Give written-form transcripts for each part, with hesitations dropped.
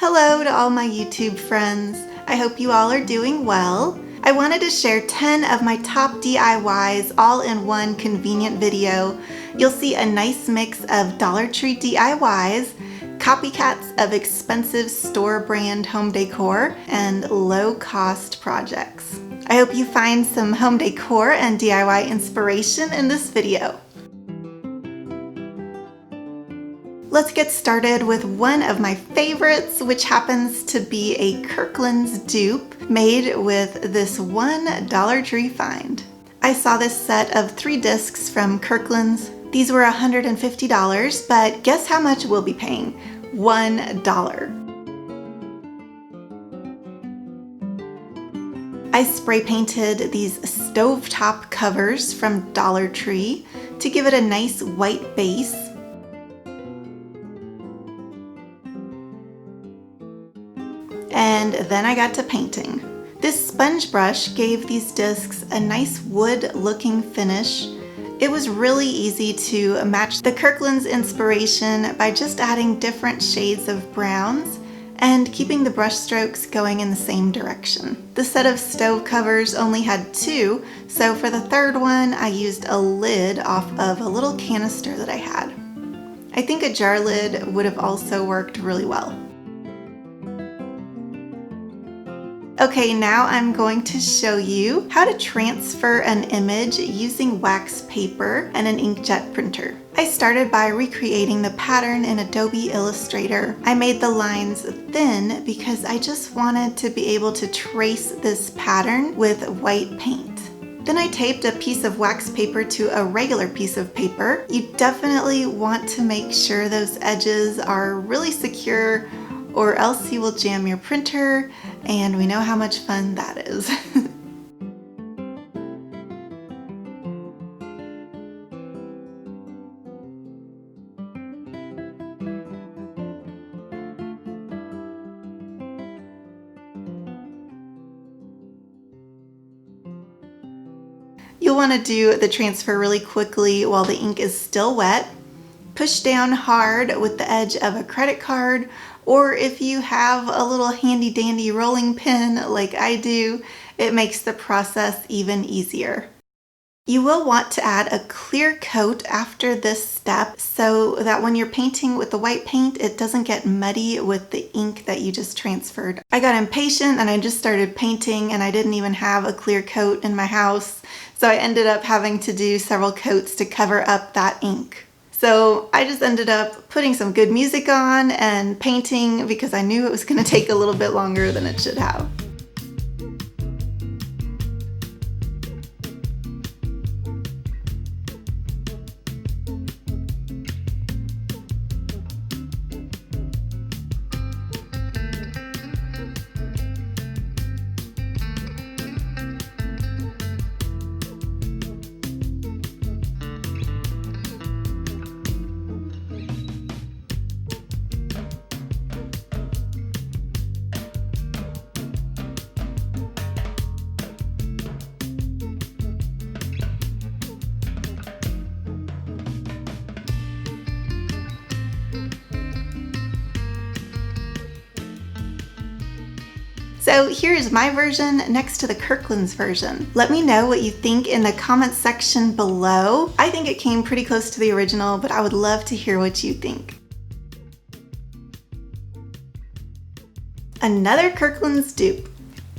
Hello to all my YouTube friends. I hope you all are doing well. I wanted to share 10 of my top DIYs all in one convenient video. You'll see a nice mix of Dollar Tree DIYs, copycats of expensive store brand home decor, and low-cost projects. I hope you find some home decor and DIY inspiration in this video. Let's get started with one of my favorites, which happens to be a Kirklands dupe made with this one Dollar Tree find. I saw this set of 3 discs from Kirklands. These were $150, but guess how much we'll be paying? $1. I spray painted these stovetop covers from Dollar Tree to give it a nice white base. And then I got to painting. This sponge brush gave these discs a nice wood-looking finish. It was really easy to match the Kirklands inspiration by just adding different shades of browns and keeping the brush strokes going in the same direction. The set of stove covers only had 2, so for the third one I used a lid off of a little canister that I had. I think a jar lid would have also worked really well. Okay, now I'm going to show you how to transfer an image using wax paper and an inkjet printer. I started by recreating the pattern in Adobe Illustrator. I made the lines thin because I just wanted to be able to trace this pattern with white paint. Then I taped a piece of wax paper to a regular piece of paper. You definitely want to make sure those edges are really secure, or else you will jam your printer, and we know how much fun that is. You'll want to do the transfer really quickly while the ink is still wet. Push down hard with the edge of a credit card, or if you have a little handy dandy rolling pin like I do, it makes the process even easier. You will want to add a clear coat after this step so that when you're painting with the white paint, it doesn't get muddy with the ink that you just transferred. I got impatient and I just started painting, and I didn't even have a clear coat in my house, so I ended up having to do several coats to cover up that ink. So I just ended up putting some good music on and painting because I knew it was going to take a little bit longer than it should have. So here's my version next to the Kirklands version. Let me know what you think in the comments section below. I think it came pretty close to the original, but I would love to hear what you think. Another Kirklands dupe.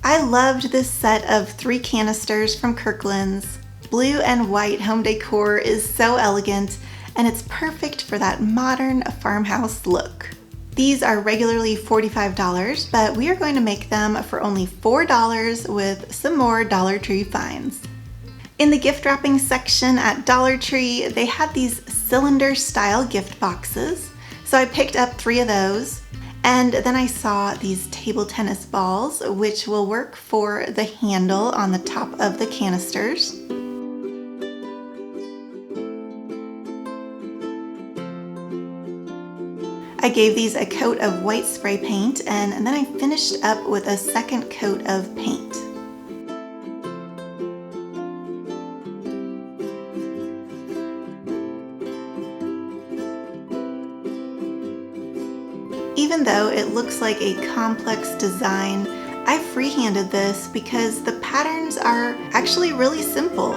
I loved this set of 3 canisters from Kirklands. Blue and white home decor is so elegant, and it's perfect for that modern farmhouse look. These are regularly $45, but we are going to make them for only $4 with some more Dollar Tree finds. In the gift wrapping section at Dollar Tree, they had these cylinder style gift boxes, so I picked up 3 of those. And then I saw these table tennis balls, which will work for the handle on the top of the canisters. I gave these a coat of white spray paint, and then I finished up with a second coat of paint. Even though it looks like a complex design, I freehanded this because the patterns are actually really simple.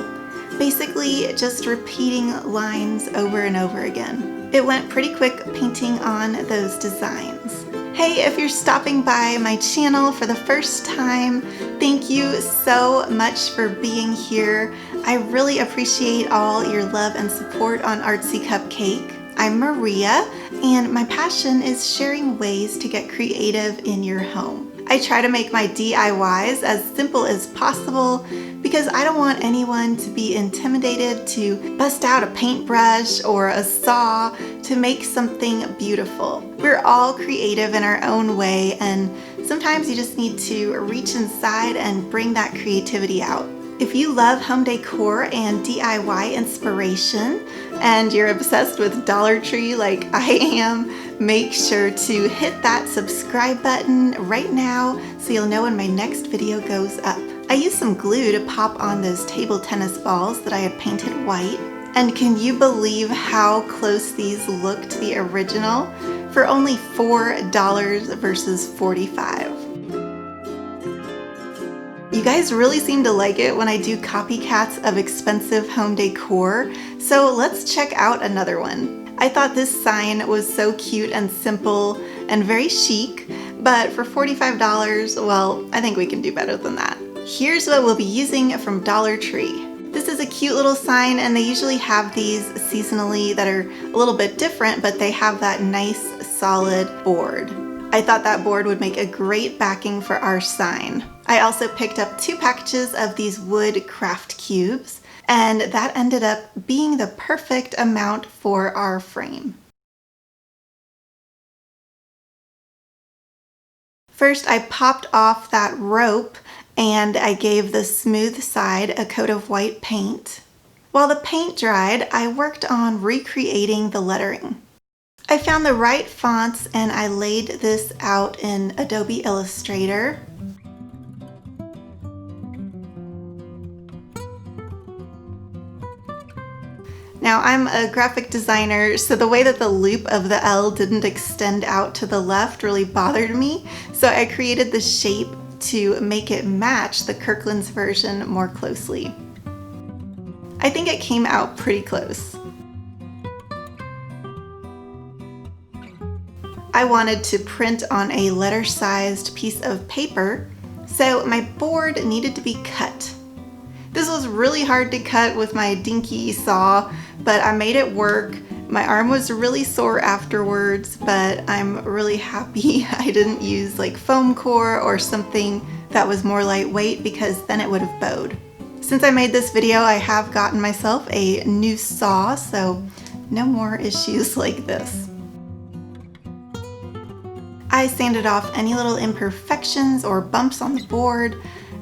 Basically just repeating lines over and over again. It went pretty quick painting on those designs. Hey, if you're stopping by my channel for the first time, thank you so much for being here. I really appreciate all your love and support on Artsy Cupcake. I'm Maria, and my passion is sharing ways to get creative in your home. I try to make my DIYs as simple as possible because I don't want anyone to be intimidated to bust out a paintbrush or a saw to make something beautiful. We're all creative in our own way, and sometimes you just need to reach inside and bring that creativity out. If you love home decor and DIY inspiration, and you're obsessed with Dollar Tree like I am, make sure to hit that subscribe button right now so you'll know when my next video goes up. I used some glue to pop on those table tennis balls that I had painted white. And can you believe how close these look to the original for only $4 versus $45? You guys really seem to like it when I do copycats of expensive home decor, so let's check out another one. I thought this sign was so cute and simple and very chic, but for $45, well, I think we can do better than that. Here's what we'll be using from Dollar Tree. This is a cute little sign, and they usually have these seasonally that are a little bit different, but they have that nice solid board. I thought that board would make a great backing for our sign. I also picked up 2 packages of these wood craft cubes, and that ended up being the perfect amount for our frame. First, I popped off that rope and I gave the smooth side a coat of white paint. While the paint dried, I worked on recreating the lettering. I found the right fonts and I laid this out in Adobe Illustrator. Now I'm a graphic designer, so the way that the loop of the L didn't extend out to the left really bothered me, so I created the shape to make it match the Kirklands version more closely. I think it came out pretty close. I wanted to print on a letter-sized piece of paper, so my board needed to be cut. This was really hard to cut with my dinky saw, but I made it work. My arm was really sore afterwards, but I'm really happy I didn't use like foam core or something that was more lightweight, because then it would have bowed. Since I made this video, I have gotten myself a new saw, so no more issues like this. I sanded off any little imperfections or bumps on the board,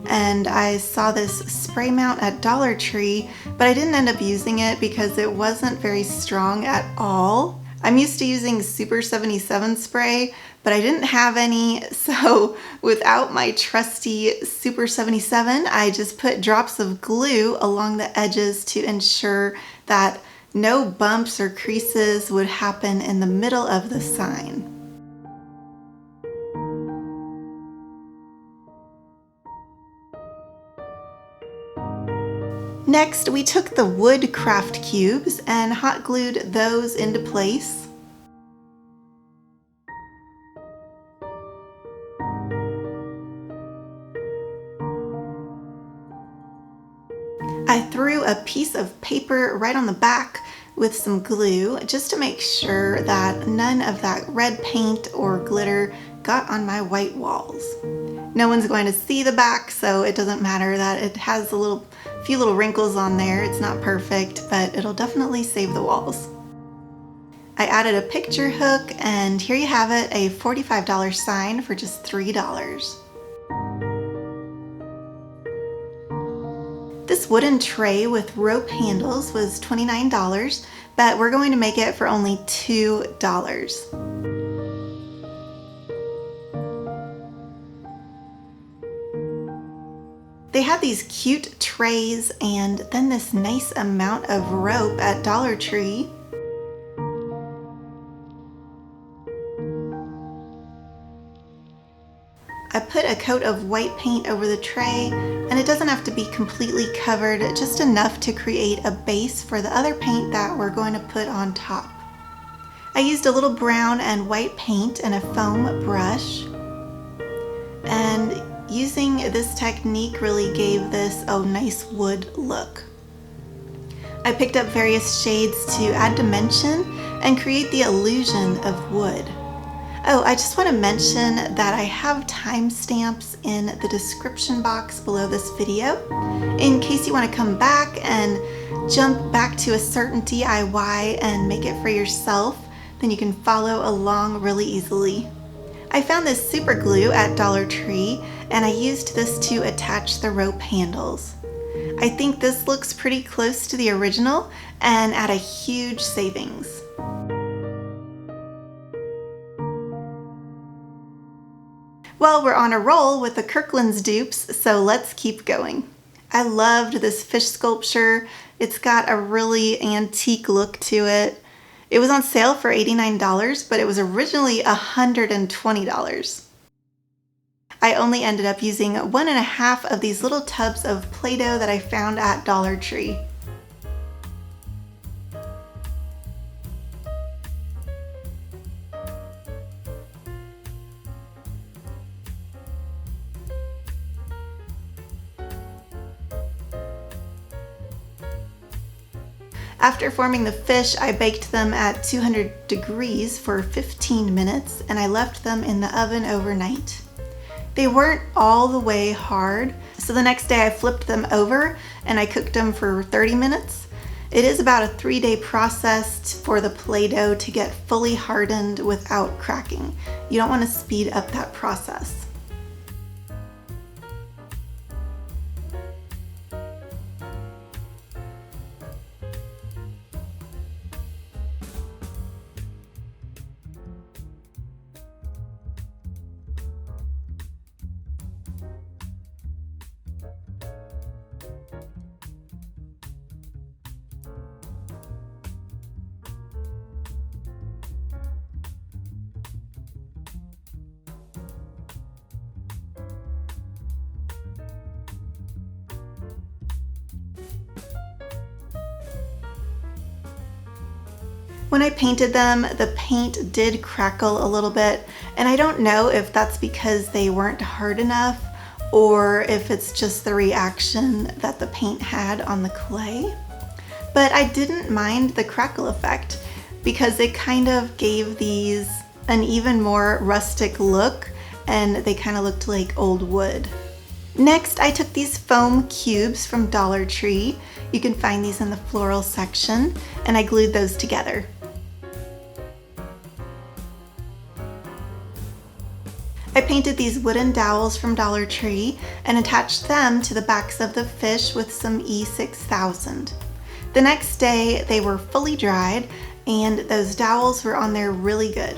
and I saw this spray mount at Dollar Tree, but I didn't end up using it because it wasn't very strong at all. I'm used to using Super 77 spray, but I didn't have any, so without my trusty Super 77, I just put drops of glue along the edges to ensure that no bumps or creases would happen in the middle of the sign. Next, we took the wood craft cubes and hot glued those into place. I threw a piece of paper right on the back with some glue just to make sure that none of that red paint or glitter got on my white walls. No one's going to see the back, so it doesn't matter that it has a few little wrinkles on there. It's not perfect, but it'll definitely save the walls. I added a picture hook, and here you have it, a $45 sign for just $3. This wooden tray with rope handles was $29, but we're going to make it for only $2. They had these cute trays and then this nice amount of rope at Dollar Tree. I put a coat of white paint over the tray, and it doesn't have to be completely covered, just enough to create a base for the other paint that we're going to put on top. I used a little brown and white paint and a foam brush, and using this technique really gave this a nice wood look. I picked up various shades to add dimension and create the illusion of wood. Oh, I just want to mention that I have timestamps in the description box below this video in case you want to come back and jump back to a certain DIY and make it for yourself. Then you can follow along really easily. I found this super glue at Dollar Tree, and I used this to attach the rope handles. I think this looks pretty close to the original and at a huge savings. Well, we're on a roll with the Kirklands dupes, so let's keep going. I loved this fish sculpture. It's got a really antique look to it. It was on sale for $89, but it was originally $120. I only ended up using 1.5 of these little tubs of Play-Doh that I found at Dollar Tree. After forming the fish, I baked them at 200 degrees for 15 minutes, and I left them in the oven overnight. They weren't all the way hard, so the next day I flipped them over and I cooked them for 30 minutes. It is about a 3-day process for the Play-Doh to get fully hardened without cracking. You don't want to speed up that process. When I painted them, the paint did crackle a little bit, and I don't know if that's because they weren't hard enough or if it's just the reaction that the paint had on the clay. But I didn't mind the crackle effect because it kind of gave these an even more rustic look, and they kind of looked like old wood. Next, I took these foam cubes from Dollar Tree. You can find these in the floral section, and I glued those together. I painted these wooden dowels from Dollar Tree and attached them to the backs of the fish with some E6000. The next day they were fully dried and those dowels were on there really good.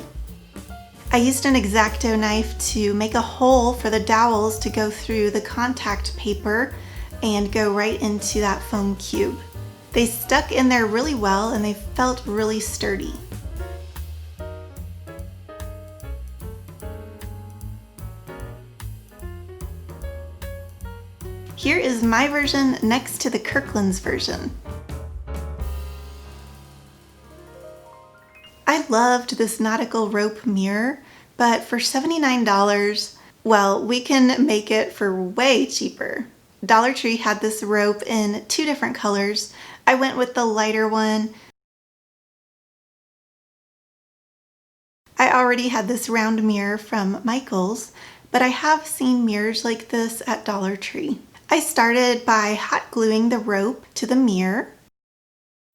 I used an X-Acto knife to make a hole for the dowels to go through the contact paper and go right into that foam cube. They stuck in there really well and they felt really sturdy. Here is my version next to the Kirklands version. I loved this nautical rope mirror, but for $79, well, we can make it for way cheaper. Dollar Tree had this rope in 2 different colors. I went with the lighter one. I already had this round mirror from Michael's, but I have seen mirrors like this at Dollar Tree. I started by hot gluing the rope to the mirror.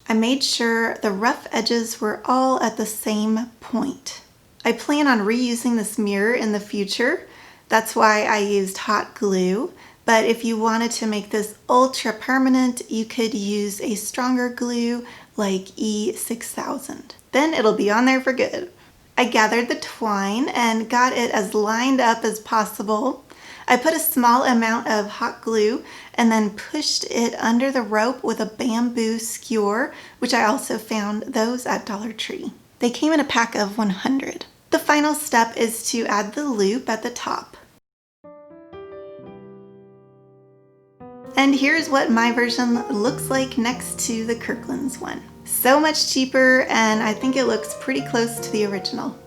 I made sure the rough edges were all at the same point. I plan on reusing this mirror in the future. That's why I used hot glue. But if you wanted to make this ultra permanent, you could use a stronger glue like E6000. Then it'll be on there for good. I gathered the twine and got it as lined up as possible. I put a small amount of hot glue and then pushed it under the rope with a bamboo skewer, which I also found those at Dollar Tree. They came in a pack of 100. The final step is to add the loop at the top. And here's what my version looks like next to the Kirklands one. So much cheaper, and I think it looks pretty close to the original.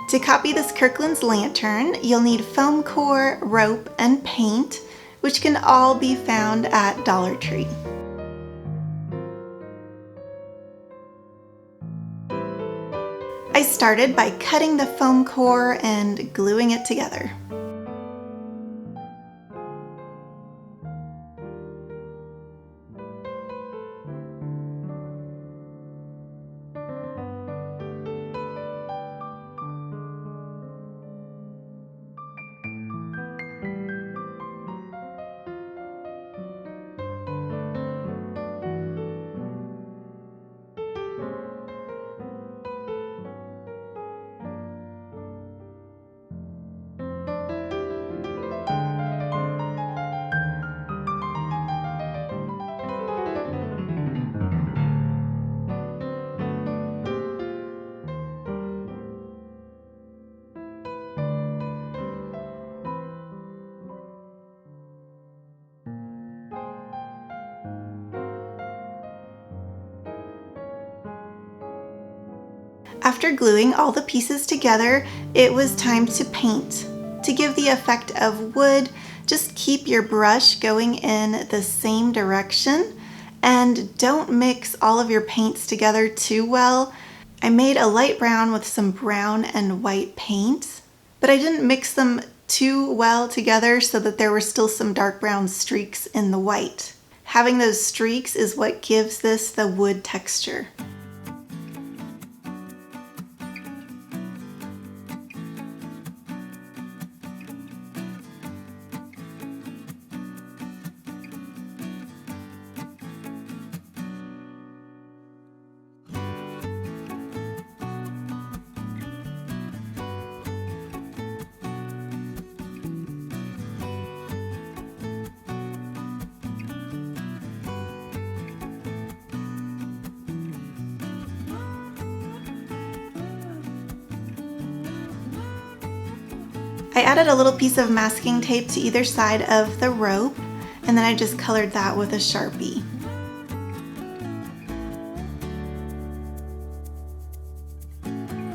To copy this Kirklands lantern, you'll need foam core, rope, and paint, which can all be found at Dollar Tree. I started by cutting the foam core and gluing it together. After gluing all the pieces together, it was time to paint. To give the effect of wood, just keep your brush going in the same direction and don't mix all of your paints together too well. I made a light brown with some brown and white paint, but I didn't mix them too well together so that there were still some dark brown streaks in the white. Having those streaks is what gives this the wood texture. I added a little piece of masking tape to either side of the rope, and then I just colored that with a Sharpie.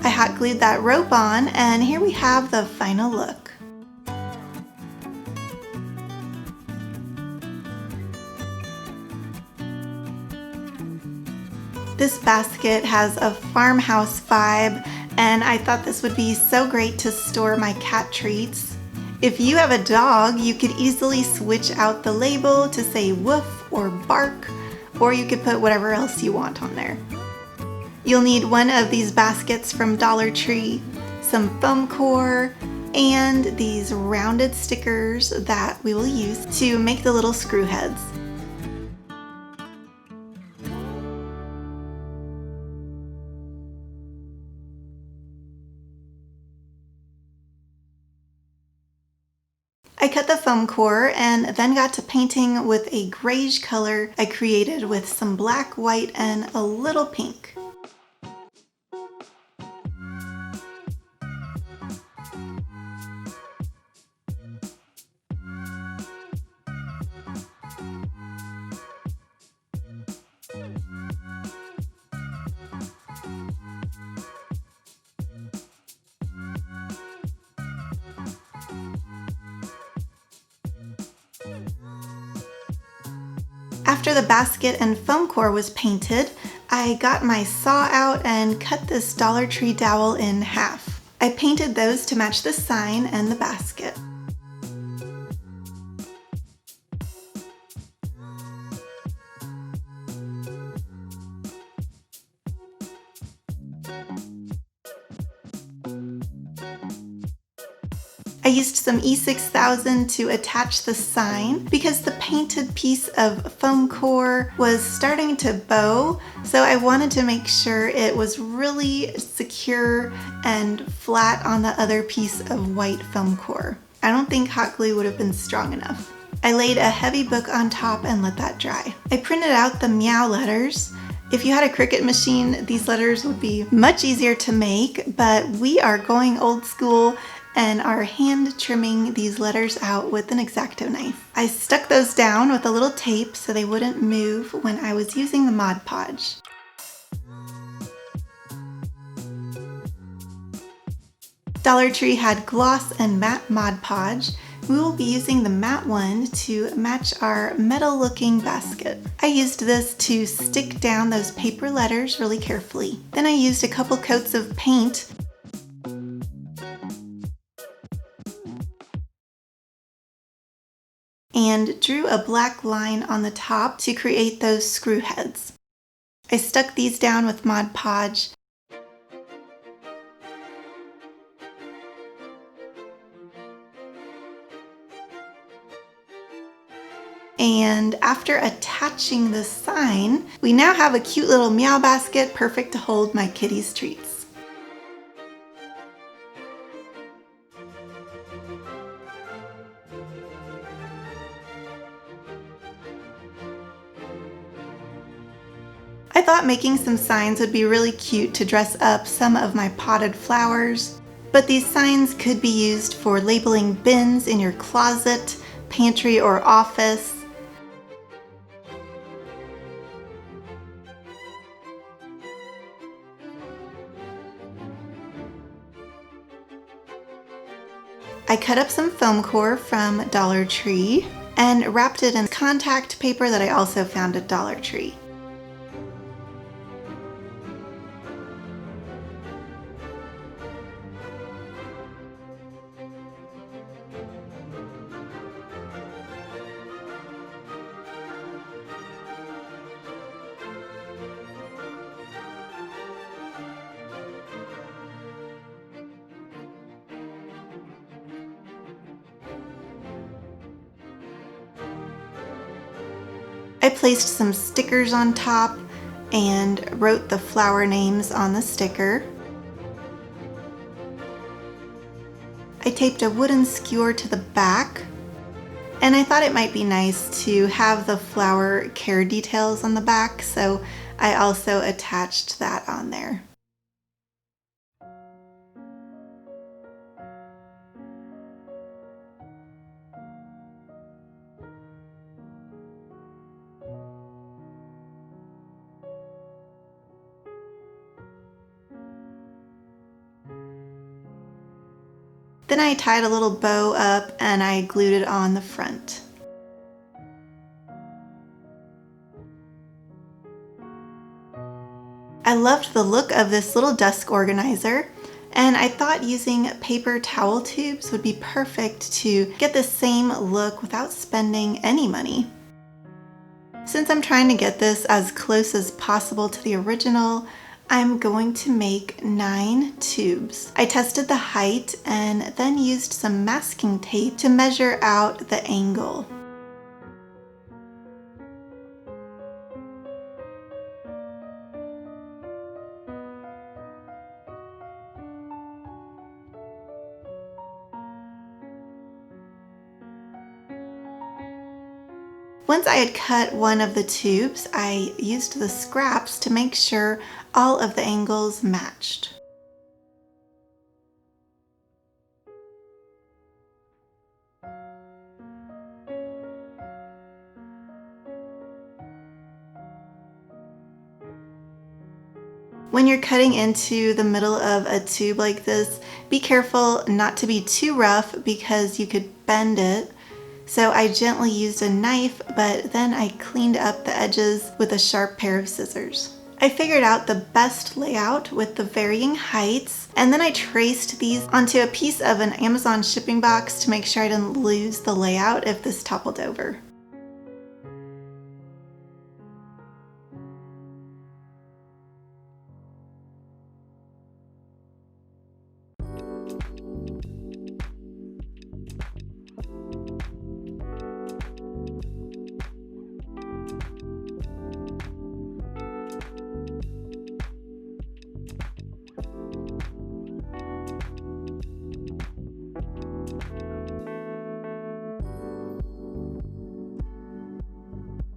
I hot glued that rope on, and here we have the final look. This basket has a farmhouse vibe, and I thought this would be so great to store my cat treats. If you have a dog, you could easily switch out the label to say woof or bark, or you could put whatever else you want on there. You'll need one of these baskets from Dollar Tree, some foam core, and these rounded stickers that we will use to make the little screw heads. I cut the foam core and then got to painting with a grayish color I created with some black, white, and a little pink. After the basket and foam core was painted, I got my saw out and cut this Dollar Tree dowel in half. I painted those to match the sign and the basket. I used some E6000 to attach the sign because the painted piece of foam core was starting to bow, so I wanted to make sure it was really secure and flat on the other piece of white foam core. I don't think hot glue would have been strong enough. I laid a heavy book on top and let that dry. I printed out the meow letters. If you had a Cricut machine, these letters would be much easier to make, but we are going old school and are hand trimming these letters out with an X-Acto knife. I stuck those down with a little tape so they wouldn't move when I was using the Mod Podge. Dollar Tree had gloss and matte Mod Podge. We will be using the matte one to match our metal looking basket. I used this to stick down those paper letters really carefully. Then I used a couple coats of paint and drew a black line on the top to create those screw heads. I stuck these down with Mod Podge. And after attaching the sign, we now have a cute little meow basket perfect to hold my kitty's treats. I thought making some signs would be really cute to dress up some of my potted flowers, but these signs could be used for labeling bins in your closet, pantry, or office. I cut up some foam core from Dollar Tree and wrapped it in contact paper that I also found at Dollar Tree. I placed some stickers on top and wrote the flower names on the sticker. I taped a wooden skewer to the back, and I thought it might be nice to have the flower care details on the back, so I also attached that on there. Then I tied a little bow up and I glued it on the front. I loved the look of this little desk organizer, and I thought using paper towel tubes would be perfect to get the same look without spending any money. Since I'm trying to get this as close as possible to the original, I'm going to make 9 tubes. I tested the height and then used some masking tape to measure out the angle. Once I had cut one of the tubes, I used the scraps to make sure all of the angles matched. When you're cutting into the middle of a tube like this, be careful not to be too rough because you could bend it. So I gently used a knife, but then I cleaned up the edges with a sharp pair of scissors. I figured out the best layout with the varying heights, and then I traced these onto a piece of an Amazon shipping box to make sure I didn't lose the layout if this toppled over.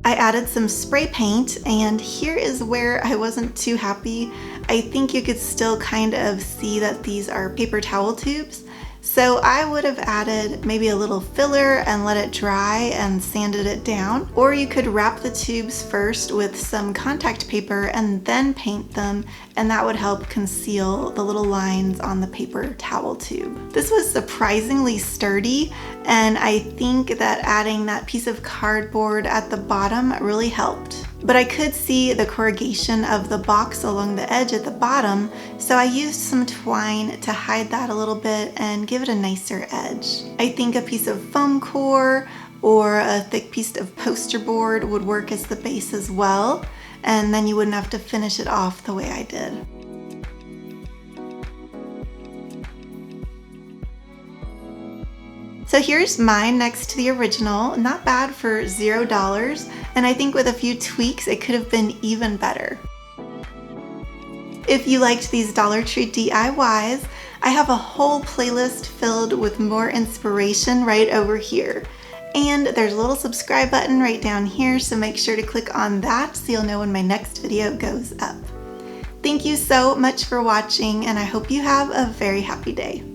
I added some spray paint, and here is where I wasn't too happy. I think you could still kind of see that these are paper towel tubes, So I would have added maybe a little filler and let it dry and sanded it down. Or you could wrap the tubes first with some contact paper and then paint them, and that would help conceal the little lines on the paper towel tube. This was surprisingly sturdy, and I think that adding that piece of cardboard at the bottom really helped. But I could see the corrugation of the box along the edge at the bottom, so I used some twine to hide that a little bit and give it a nicer edge. I think a piece of foam core or a thick piece of poster board would work as the base as well, and then you wouldn't have to finish it off the way I did. So here's mine next to the original. Not bad for $0, and I think with a few tweaks it could have been even better. If you liked these Dollar Tree DIYs, I have a whole playlist filled with more inspiration right over here. And there's a little subscribe button right down here, so make sure to click on that so you'll know when my next video goes up. Thank you so much for watching, and I hope you have a very happy day.